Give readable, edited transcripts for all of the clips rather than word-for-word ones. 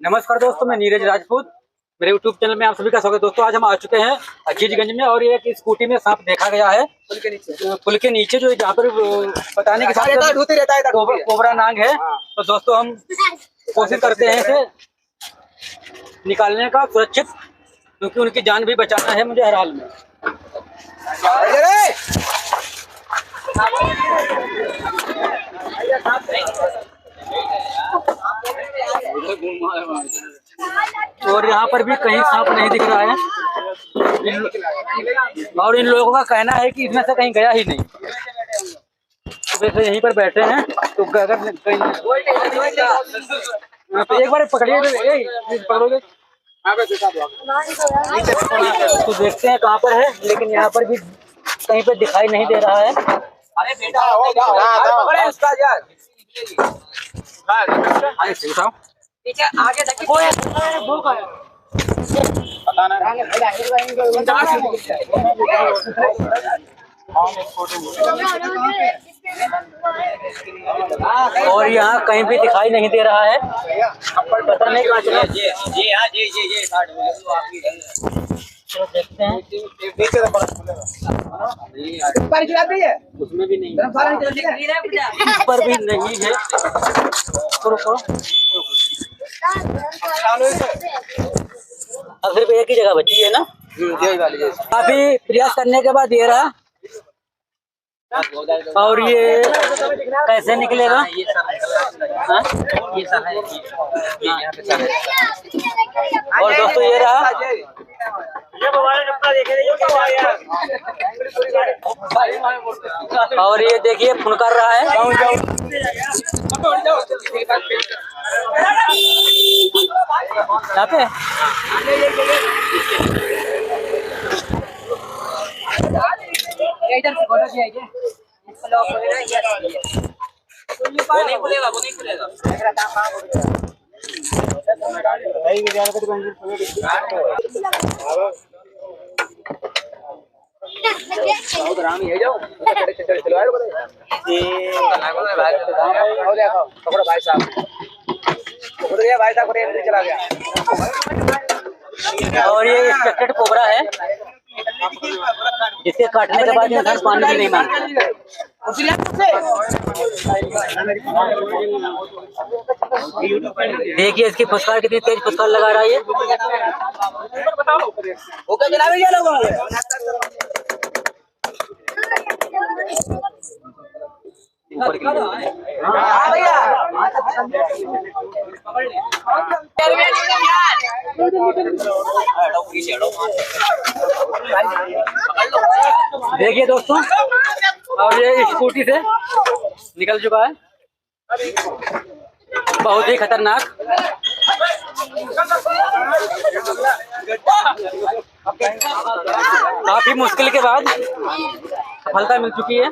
नमस्कार दोस्तों, मैं नीरज राजपूत। मेरे यूट्यूब चैनल में आप सभी का स्वागत। दोस्तों आज हम आ चुके हैं अजीजगंज में और एक स्कूटी में सांप देखा गया है पुल के नीचे जो जहाँ पर बताने के साथ कोबरा नाग है। तो दोस्तों हम कोशिश करते हैं इसे निकालने का सुरक्षित, क्योंकि उनकी जान भी बचाना है मुझे हर हाल में। और यहाँ पर भी कहीं सांप नहीं दिख रहा है और इन लोगों का कहना है कि इसमें से कहीं गया ही नहीं। वैसे यहीं पर बैठे हैं तो अगर कहीं तो एक बार पकड़िए, पकड़ोगे तो देखते हैं कहाँ पर है, लेकिन यहाँ पर भी कहीं पर दिखाई नहीं दे रहा है। अरे बेटा उसका यार पीछे आगे देखिए कोई भूख है पता नहीं। और यहाँ कहीं भी दिखाई नहीं दे रहा है, पता नहीं कहाँ चला। जी हाँ जी देखते हैं उसमें भी नहीं, ऊपर भी नहीं है। अब सिर्फ एक ही जगह बची है ना, काफी प्रयास करने के बाद ये रहा। और ये कैसे निकलेगा? और दोस्तों ये रहा। और ये देखिए फुनकार रहा है। यहाँ पे इधर फोटो खींचिए। वो नहीं खुलेगा। भाई साहब चला गया। और ये इंस्पेक्टेड कोबरा है जिसके काटने के बाद इंसान पानी भी नहीं मांगता। देखिए इसकी फुसकार कितनी तेज फुसकार लगा रहा है ये। देखिए दोस्तों, और ये स्कूटी से निकल चुका है, बहुत ही खतरनाक। काफी मुश्किल के बाद सफलता मिल चुकी है।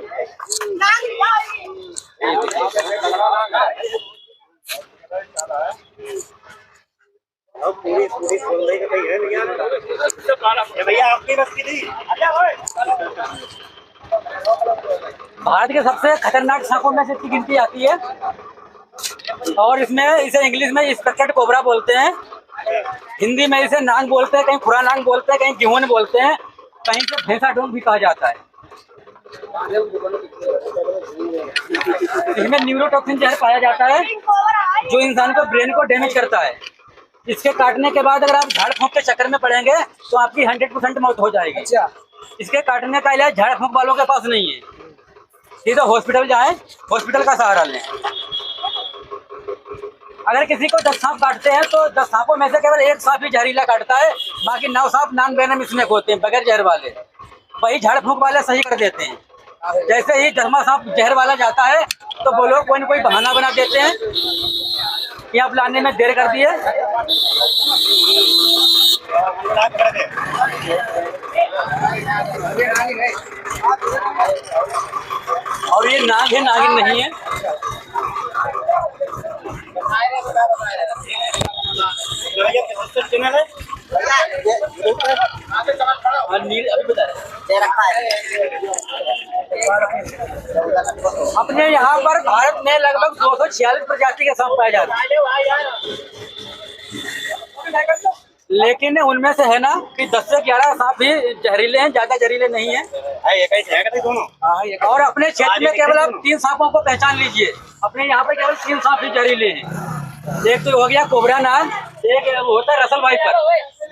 भारत के सबसे खतरनाक सांपों में से इसकी गिनती आती है और इसमें इसे इंग्लिश में इंस्पेक्टेड कोबरा बोलते हैं, हिंदी में इसे नाग बोलते हैं, कहीं खुरा नाग बोलते हैं, कहीं गेहून बोलते हैं, कहीं से भैंसा डोंग भी कहा जाता है। इसमें न्यूरोटॉक्सिन जहर पाया जाता है जो इंसान को ब्रेन को डैमेज करता है। इसके काटने के बाद अगर आप झाड़ फूंक के चक्कर में पड़ेंगे तो आपकी 100% मौत हो जाएगी। इसके काटने का इलाज झाड़ फूंक वालों के पास नहीं है, सीधा हॉस्पिटल जाएं, हॉस्पिटल का सहारा लें। अगर किसी को 10 सांप काटते हैं तो 10 सांपों में से केवल एक सांप ही जहरीला काटता है, बाकी 9 सांप नॉन वेनमस स्नेक होते हैं, बगैर जहर वाले। वही झाड़ फूंक वाले सही कर देते हैं। जैसे ही 10वां सांप जहर वाला जाता है तो वो लोग कोई न कोई बहाना बना देते हैं कि आप लाने में देर कर दिए। और ये नाग है, नागिन नहीं है। अपने यहाँ पर भारत में लगभग 246 प्रजाति के सांप पाए जाते हैं। लेकिन उनमें से है ना कि 10 से 11 सांप ही जहरीले हैं, ज्यादा जहरीले नहीं है। और अपने क्षेत्र में केवल आप 3 सांपों को पहचान लीजिए। अपने यहाँ पे केवल 3 सांप ही जहरीले हैं। एक तो हो गया कोबरा नाग, एक होता है रसल वाइपर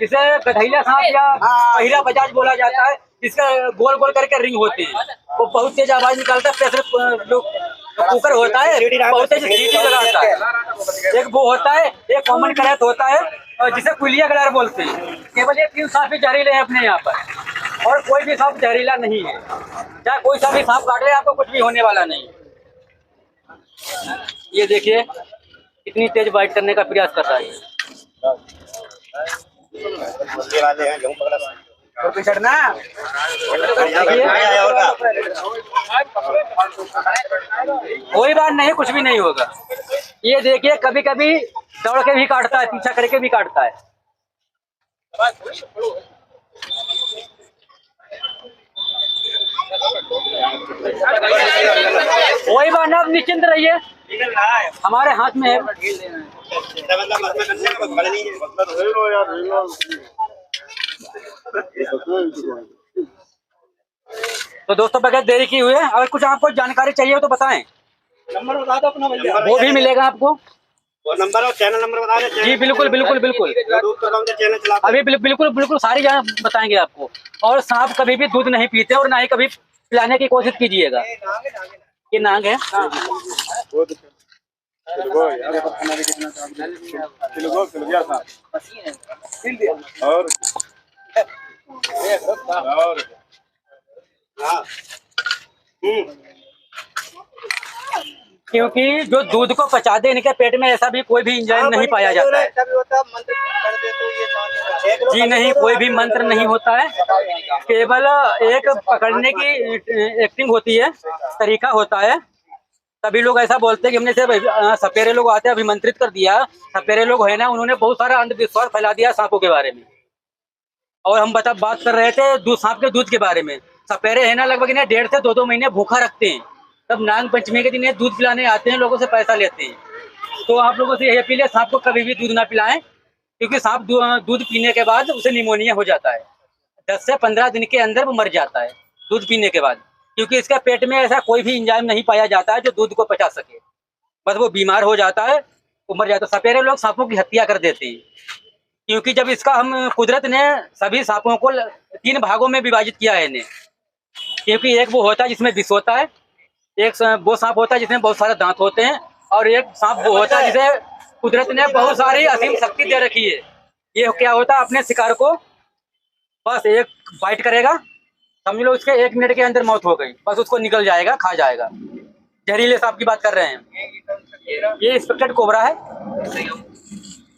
जिसे गधैला सांप या पहिला बजाज बोला जाता है, जिसका गोल गोल करके रिंग होती है। वो बहुत तेज आवाज निकालता है, प्रेशर जो कुकर होता है बहुत तेज सीटी लगाता है। एक वो होता है, एक कॉमन करैत होता है जिसे कुलिया गलर बोलते हैं। केवल ये 3 सांप ही जहरीले हैं अपने यहाँ पर, और कोई भी सांप जहरीला नहीं है। चाहे कोई सा भी सांप काट ले आपको कुछ भी होने वाला नहीं। ये देखिए कितनी तेज बाइट करने का प्रयास कर रहा है। कोई बात नहीं, कुछ भी नहीं होगा। ये देखिए कभी कभी दौड़ के भी काटता है, पीछा करके भी काटता है। कोई बात ना, आप निश्चिंत रहिए, हमारे हाथ में है। तो दोस्तों बगैर देरी की हुई है, अगर कुछ आपको जानकारी चाहिए हो तो बताएं। नंबर बता दो अपना भैया। वो भी मिलेगा आपको, वो नंबर और चैनल नंबर बता दें। जी बिल्कुल बिल्कुल बिल्कुल, अभी बिल्कुल बिल्कुल सारी जान बताएंगे आपको। और सांप कभी भी दूध नहीं पीते और ना ही कभी पिलाने की कोशिश कीजिएगा। ये नाग है। क्योंकि जो दूध को पचा दे इनके पेट में ऐसा भी कोई भी एंजाइम नहीं पाया जाता है। जी नहीं, कोई भी मंत्र नहीं होता है, केवल एक पकड़ने की एक्टिंग होती है, तरीका होता है। सभी लोग ऐसा बोलते हैं कि हमने सिर्फ सपेरे लोग आते हैं अभिमंत्रित कर दिया। सपेरे लोग है ना, उन्होंने बहुत सारा अंधविश्वास फैला दिया सांपों के बारे में। और हम बात कर रहे थे सांप के दूध के बारे में। सपेरे है ना लगभग इन्हें 1.5 से 2 महीने भूखा रखते हैं, तब नाग पंचमी के दिन ये दूध पिलाने आते हैं, लोगों से पैसा लेते हैं। तो आप लोगों से यही अपील है, सांप को कभी भी दूध ना पिलाएं, क्योंकि सांप दूध पीने के बाद उसे निमोनिया हो जाता है। 10 से 15 दिन के अंदर वो मर जाता है दूध पीने के बाद, क्योंकि इसका पेट में ऐसा कोई भी एंजाइम नहीं पाया जाता है जो दूध को पचा सके। बस वो बीमार हो जाता है, वो मर जाता है। सपेरे लोग सांपों की हत्या कर देते हैं, क्योंकि जब इसका हम कुदरत ने सभी सांपों को 3 भागों में विभाजित किया है इन्हें। क्योंकि एक वो होता है जिसमें विष होता है, एक वो सांप होता है जिसमें बहुत सारे दांत होते हैं, और एक सांप वो होता है जिसे कुदरत ने बहुत सारी असीम शक्ति दे रखी है। ये क्या होता है, अपने शिकार को बस एक बाइट करेगा, समझ लो उसके 1 मिनट के अंदर मौत हो गई, बस उसको निकल जाएगा, खा जाएगा। जहरीले सांप की बात कर रहे हैं। ये स्पेक्टेड कोबरा है,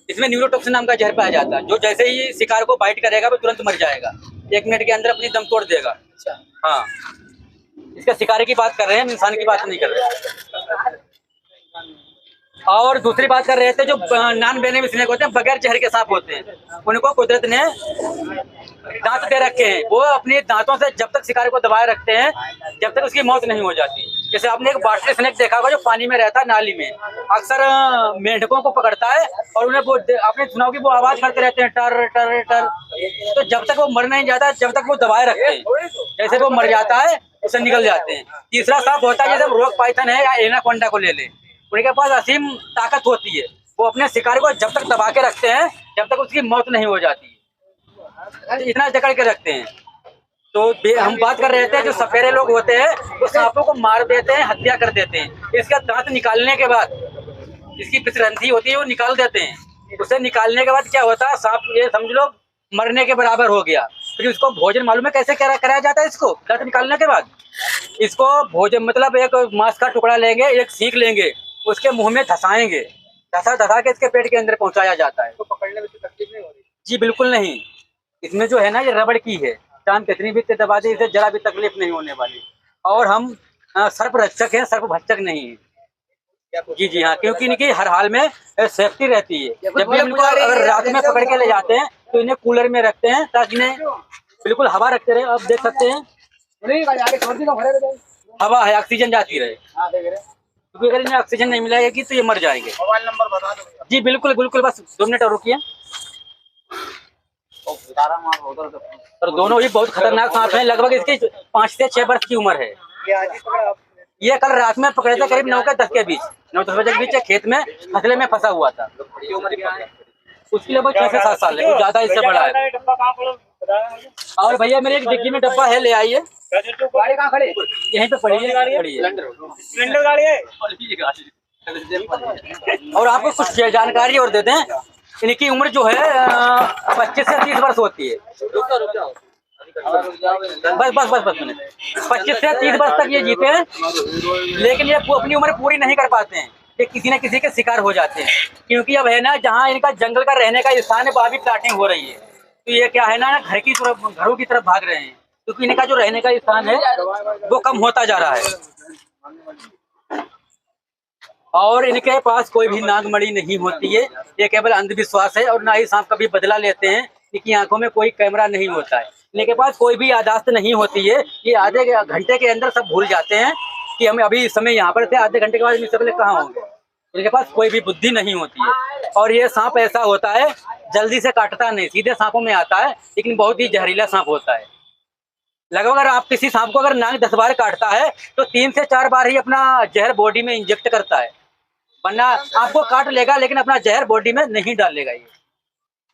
इसमें न्यूरोटॉक्सिन नाम का जहर पाया जाता है, जो जैसे ही शिकार को बाइट करेगा वो तुरंत मर जाएगा, 1 मिनट के अंदर अपनी दम तोड़ देगा। हाँ, इसके शिकारी की बात कर रहे हैं, हम इंसान की बात नहीं कर रहे। और दूसरी बात कर रहे थे, जो नॉन वेनेमस स्नेक होते हैं, बगैर जहर के सांप होते हैं, उनको कुदरत ने दांत दे रखे हैं। वो अपने दांतों से जब तक शिकार को दबाए रखते हैं, जब तक उसकी मौत नहीं हो जाती। जैसे आपने एक वाटर स्नेक देखा होगा जो पानी में रहता है, नाली में, अक्सर मेंढकों को पकड़ता है और उन्हें वो आपने सुना होगी वो आवाज करते रहते हैं, टर टर टर। तो जब तक वो मर नहीं जाता, जब तक वो दबाए रखते हैं, जैसे वो मर जाता है उसे निकल जाते हैं। तीसरा सांप होता है, जैसे रोक पाइथन है या एनाकोंडा को ले ले, उनके पास असीम ताकत होती है। वो अपने शिकार को जब तक दबा के रखते हैं, जब तक उसकी मौत नहीं हो जाती, इतना जकड़ के रखते हैं। तो हम बात कर रहे थे, जो सपेरे लोग होते हैं वो सांपों को मार देते हैं, हत्या कर देते हैं। इसका दांत निकालने के बाद, इसकी पिछरंधी होती है वो निकाल देते हैं। उसे निकालने के बाद क्या होता है, सांप ये समझ लो मरने के बराबर हो गया। फिर उसको भोजन मालूम है कैसे कराया जाता है। इसको दांत निकालने के बाद इसको भोजन मतलब एक मांस का टुकड़ा लेंगे, एक सीख लेंगे, उसके मुंह में धसाएंगे, धसा के इसके पेट के अंदर पहुंचाया जाता है। तो पकड़ने में तकलीफ नहीं हो रही? जी बिल्कुल नहीं, इसमें जो है ना ये रबड़ की है, चांद कितनी भी दबा दे इसे जरा भी तकलीफ नहीं होने वाली। और हम सर्प रक्षक हैं, सर्प भक्षक नहीं है। जी जी हाँ, क्योंकि इनकी हर हाल में सेफ्टी रहती है। जब भी इनको अगर रात में पकड़ के ले जाते हैं तो इन्हें कूलर में रखते हैं, ताकि इन्हें बिल्कुल हवा रखते रहे। आप देख सकते हैं हवा है, ऑक्सीजन जाती रहे, क्योंकि अगर इन्हें ऑक्सीजन नहीं मिलेगी तो ये मर जाएंगे। मोबाइल नंबर बता दो। जी बिल्कुल बिल्कुल, बस 2 मिनट और रुकिए। और दोनों ही बहुत खतरनाक सांप हैं। लगभग इसकी 5 से 6 वर्ष की उम्र है। ये कल रात में पकड़े थे, करीब 9 के 10 के बीच, 9-10 बजे के बीच खेत में फसले में फंसा हुआ था। उसके लिए 6 से 7 साल है, कुछ ज्यादा इससे बड़ा है। और भैया मेरे एक डिग्गी में डब्बा है, ले आइए। गाड़ी कहाँ खड़ी? यहीं पे पड़ी है, सिलेंडर गाड़ी है। और आपको कुछ जानकारी और देते हैं। इनकी उम्र जो है 25 से 30 वर्ष होती है। बस मिनट। 25 से 30 वर्ष तक ये जीते हैं, लेकिन ये अपनी उम्र पूरी नहीं कर पाते हैं। ये किसी न किसी के शिकार हो जाते हैं, क्योंकि अब है ना, जहाँ इनका जंगल का रहने का स्थान है वहाँ भी प्लाटिंग हो रही है। तो ये क्या है ना, घरों की तरफ भाग रहे हैं, क्योंकि इनका जो रहने का स्थान है वो कम होता जा रहा है। और इनके पास कोई भी नागमणि नहीं होती है, ये केवल अंधविश्वास है। और ना ही सांप कभी बदला लेते हैं, इनकी आंखों में कोई कैमरा नहीं होता है, इनके पास कोई भी याददाश्त नहीं होती है। ये आधे घंटे के अंदर सब भूल जाते हैं कि हम अभी इस समय यहाँ पर थे, आधे घंटे के बाद इससे पहले कहाँ होंगे। इनके पास कोई भी बुद्धि नहीं होती है। और ये सांप ऐसा होता है, जल्दी से काटता नहीं, सीधे सांपों में आता है, लेकिन बहुत ही जहरीला सांप होता है। लगभग अगर आप किसी सांप को अगर नाक 10 बार काटता है तो 3 से 4 बार ही अपना जहर बॉडी में इंजेक्ट करता है, वरना आपको काट लेगा लेकिन अपना जहर बॉडी में नहीं डालेगा। ये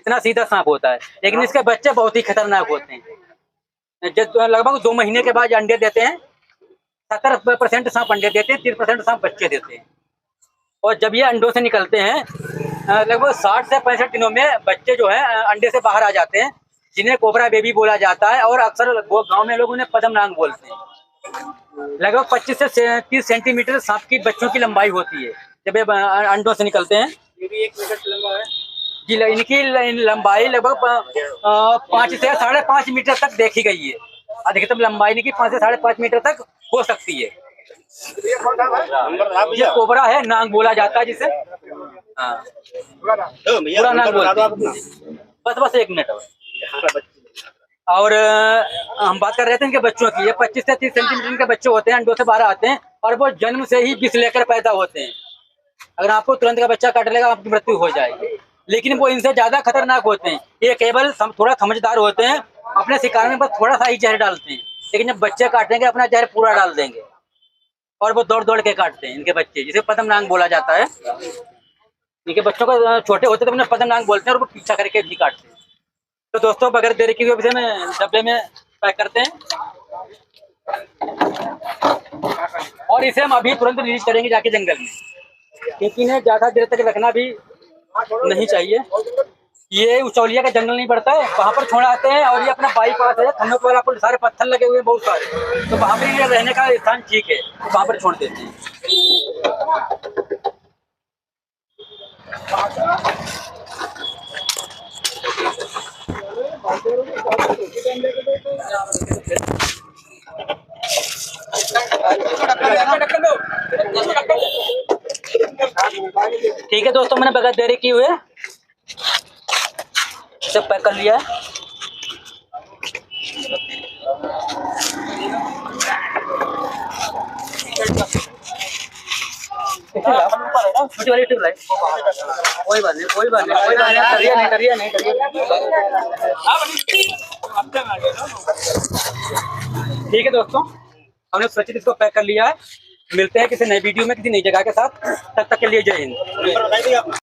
इतना सीधा सांप होता है। लेकिन इसके बच्चे बहुत ही खतरनाक होते हैं। जब लगभग 2 महीने के बाद अंडे देते हैं। 70% सांप अंडे देते हैं, 30% सांप बच्चे देते हैं। और जब ये अंडों से निकलते हैं, लगभग 60 से 65 दिनों में बच्चे जो है अंडे से बाहर आ जाते हैं, जिन्हें कोबरा बेबी बोला जाता है। और अक्सर गांव में लोग उन्हें पद्म नाग बोलते हैं। लगभग 25 से 30 सेंटीमीटर सांप की बच्चों की लंबाई होती है जब ये अंडों से निकलते हैं। ये भी 1 मीटर लंबा है जी। इनकी लंबाई लगभग 5 से 5.5 मीटर तक देखी गई है। अधिकतम लंबाई इनकी 5 से 5.5 मीटर तक हो सकती है। ये कोबरा है, नाग बोला जाता है जिसे। हाँ, पूरा नाग बोलते हैं। बस 1 मिनट। और हम बात कर रहे थे इनके बच्चों की। ये 25 से 30 सेंटीमीटर के बच्चे होते हैं, अंडों से बाहर आते हैं, और वो जन्म से ही विष लेकर पैदा होते हैं। अगर आपको तुरंत का बच्चा काट लेगा, आपकी मृत्यु हो जाएगी। लेकिन वो इनसे ज्यादा खतरनाक होते हैं। ये केवल थोड़ा समझदार होते हैं, अपने शिकार में बस थोड़ा सा ही जहर डालते हैं, लेकिन जब बच्चे काटेंगे अपना जहर पूरा डाल देंगे। और वो दौड़ दौड़ के काटते हैं इनके बच्चे, जिसे पद्म नाग बोला जाता है। इनके बच्चों को छोटे होते तो उन्हें पद्म नाग बोलते हैं, और वो पीछा करके भी काटते हैं। तो दोस्तों, बगैर देरी की वजह में डब्बे में पैक करते हैं, और इसे हम अभी तुरंत रिलीज करेंगे जाके जंगल में, क्योंकि इन्हें ज्यादा देर तक रखना भी नहीं चाहिए। ये उचौलिया का जंगल नहीं पड़ता है, वहाँ पर छोड़ आते हैं। और ये अपना बाईपास है, खन्नों के वाला पर सारे पत्थर लगे हुए हैं बहुत सारे, तो वहाँ पर ये रहने का स्थान ठीक है, वहाँ पर छोड़ देते हैं। ठीक है दोस्तों, मैंने बगैर देरी की हुए सब पैक कर लिया है। छोटी वाली ट्यूब लाई, कोई बात नहीं, करिए नहीं। ठीक है दोस्तों, हमने सुरक्षित इसको पैक कर लिया है। मिलते हैं किसी नई वीडियो में, किसी नई जगह के साथ। तब तक के लिए जय हिंद।